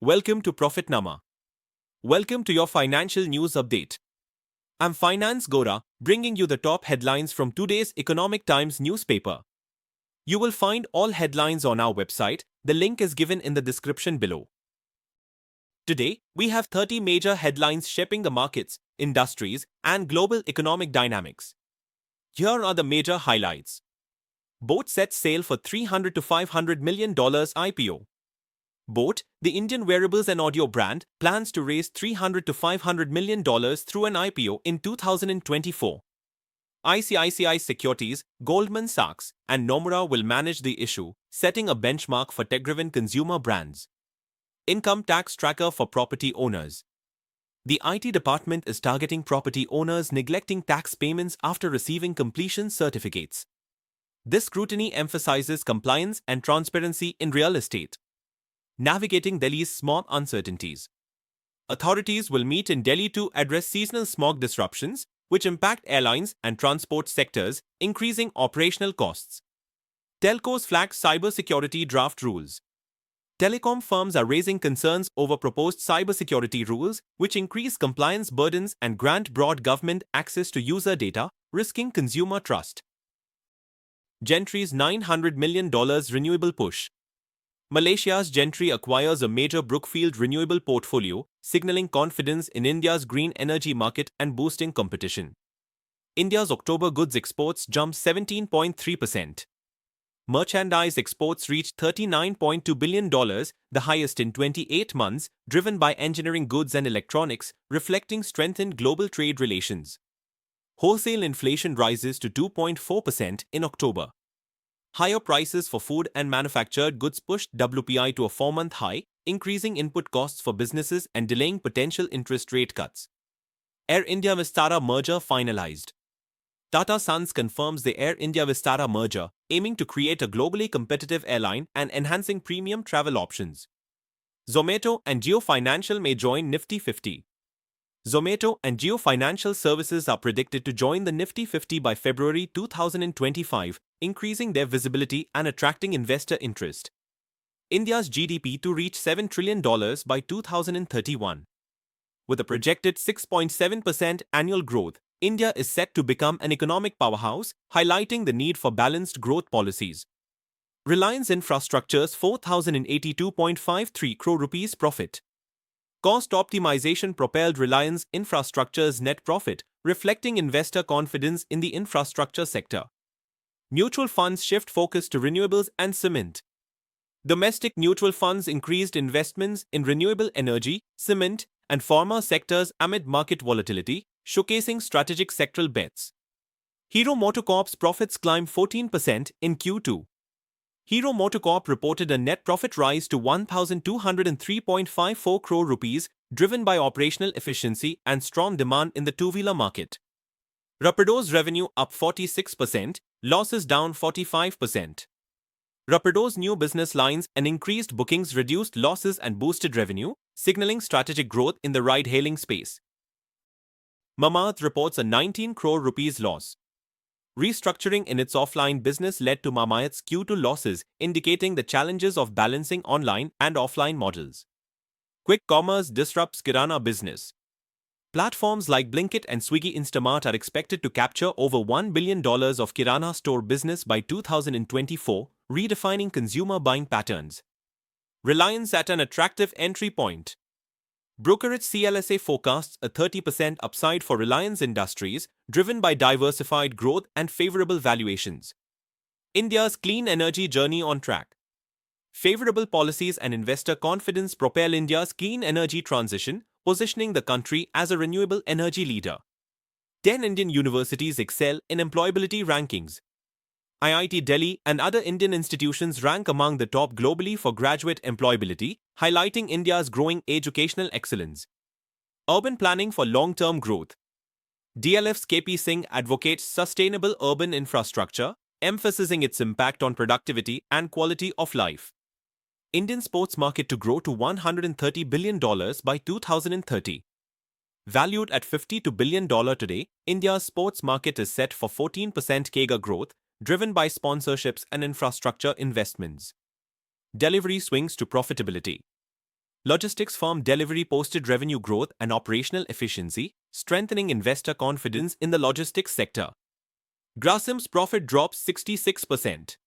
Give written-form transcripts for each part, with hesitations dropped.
Welcome to Profitnama. Welcome to your financial news update. I'm Finance Gora, bringing you the top headlines from today's Economic Times newspaper. You will find all headlines on our website. The link is given in the description below. Today, we have 30 major headlines shaping the markets, industries, and global economic dynamics. Here are the major highlights. Boat sets sail for $300 to $500 million IPO. Boat, the Indian wearables and audio brand, plans to raise $300 to $500 million through an IPO in 2024. ICICI Securities, Goldman Sachs, and Nomura will manage the issue, setting a benchmark for tech-driven consumer brands. Income tax tracker for property owners. The IT department is targeting property owners neglecting tax payments after receiving completion certificates. This scrutiny emphasizes compliance and transparency in real estate. Navigating Delhi's smog uncertainties. Authorities will meet in Delhi to address seasonal smog disruptions, which impact airlines and transport sectors, increasing operational costs. Telcos flag cybersecurity draft rules. Telecom firms are raising concerns over proposed cybersecurity rules, which increase compliance burdens and grant broad government access to user data, risking consumer trust. Gentry's $900 million renewable push. Malaysia's Gentry acquires a major Brookfield renewable portfolio, signaling confidence in India's green energy market and boosting competition. India's October goods exports jumped 17.3%. Merchandise exports reached $39.2 billion, the highest in 28 months, driven by engineering goods and electronics, reflecting strengthened global trade relations. Wholesale inflation rises to 2.4% in October. Higher prices for food and manufactured goods pushed WPI to a 4-month high, increasing input costs for businesses and delaying potential interest rate cuts. Air India Vistara merger finalized. Tata Sons confirms the Air India Vistara merger, aiming to create a globally competitive airline and enhancing premium travel options. Zomato and Jio Financial may join Nifty 50. Zomato and Jio Financial Services are predicted to join the Nifty 50 by February 2025, increasing their visibility and attracting investor interest. India's GDP to reach $7 trillion by 2031. With a projected 6.7% annual growth, India is set to become an economic powerhouse, highlighting the need for balanced growth policies. Reliance Infrastructure's 4,082.53 crore rupees profit. Cost optimization propelled Reliance Infrastructure's net profit, reflecting investor confidence in the infrastructure sector. Mutual funds shift focus to renewables and cement. Domestic mutual funds increased investments in renewable energy, cement, and pharma sectors amid market volatility, showcasing strategic sectoral bets. Hero MotoCorp's profits climbed 14% in Q2. Hero MotoCorp reported a net profit rise to 1,203.54 crore rupees, driven by operational efficiency and strong demand in the two-wheeler market. Rapido's revenue up 46%, losses down 45%. Rapido's new business lines and increased bookings reduced losses and boosted revenue, signaling strategic growth in the ride-hailing space. Mamaearth reports a 19 crore rupees loss. Restructuring in its offline business led to Mamaearth's Q2 losses, indicating the challenges of balancing online and offline models. Quick commerce disrupts Kirana business. Platforms like Blinkit and Swiggy Instamart are expected to capture over $1 billion of Kirana store business by 2024, redefining consumer buying patterns. Reliance at an attractive entry point. Brokerage CLSA forecasts a 30% upside for Reliance Industries, driven by diversified growth and favorable valuations. India's clean energy journey on track. Favorable policies and investor confidence propel India's clean energy transition, positioning the country as a renewable energy leader. 10 Indian universities excel in employability rankings. IIT Delhi and other Indian institutions rank among the top globally for graduate employability, highlighting India's growing educational excellence. Urban planning for long-term growth. DLF's KP Singh advocates sustainable urban infrastructure, emphasizing its impact on productivity and quality of life. Indian sports market to grow to $130 billion by 2030. Valued at $52 billion today, India's sports market is set for 14% CAGR growth, driven by sponsorships and infrastructure investments. Delivery swings to profitability. logistics firm Delivery posted revenue growth and operational efficiency, strengthening investor confidence in the logistics sector. Grasim's profit drops 66%.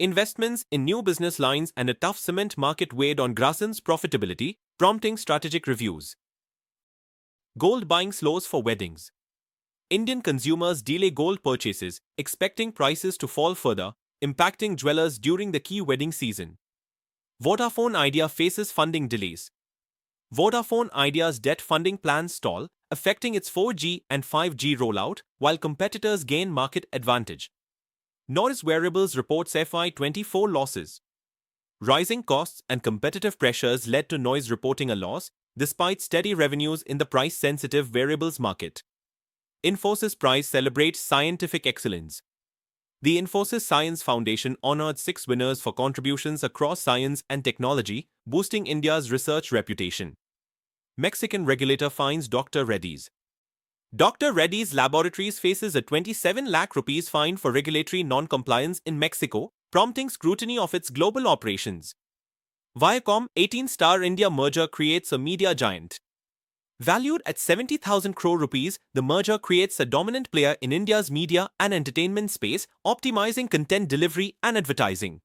Investments in new business lines and a tough cement market weighed on Grasim's profitability, prompting strategic reviews. Gold buying slows for weddings. Indian consumers delay gold purchases, expecting prices to fall further, impacting jewelers during the key wedding season. Vodafone Idea faces funding delays. Vodafone Idea's debt funding plans stall, affecting its 4G and 5G rollout, while competitors gain market advantage. Norris Wearables reports FY24 losses. Rising costs and competitive pressures led to Noise reporting a loss, despite steady revenues in the price-sensitive wearables market. Infosys Prize celebrates scientific excellence. The Infosys Science Foundation honored 6 winners for contributions across science and technology, boosting India's research reputation. Mexican regulator fines Dr. Reddy's. Dr. Reddy's Laboratories faces a 27 lakh rupees fine for regulatory non-compliance in Mexico, prompting scrutiny of its global operations. Viacom 18-star India merger creates a media giant. Valued at 70,000 crore rupees, the merger creates a dominant player in India's media and entertainment space, optimizing content delivery and advertising.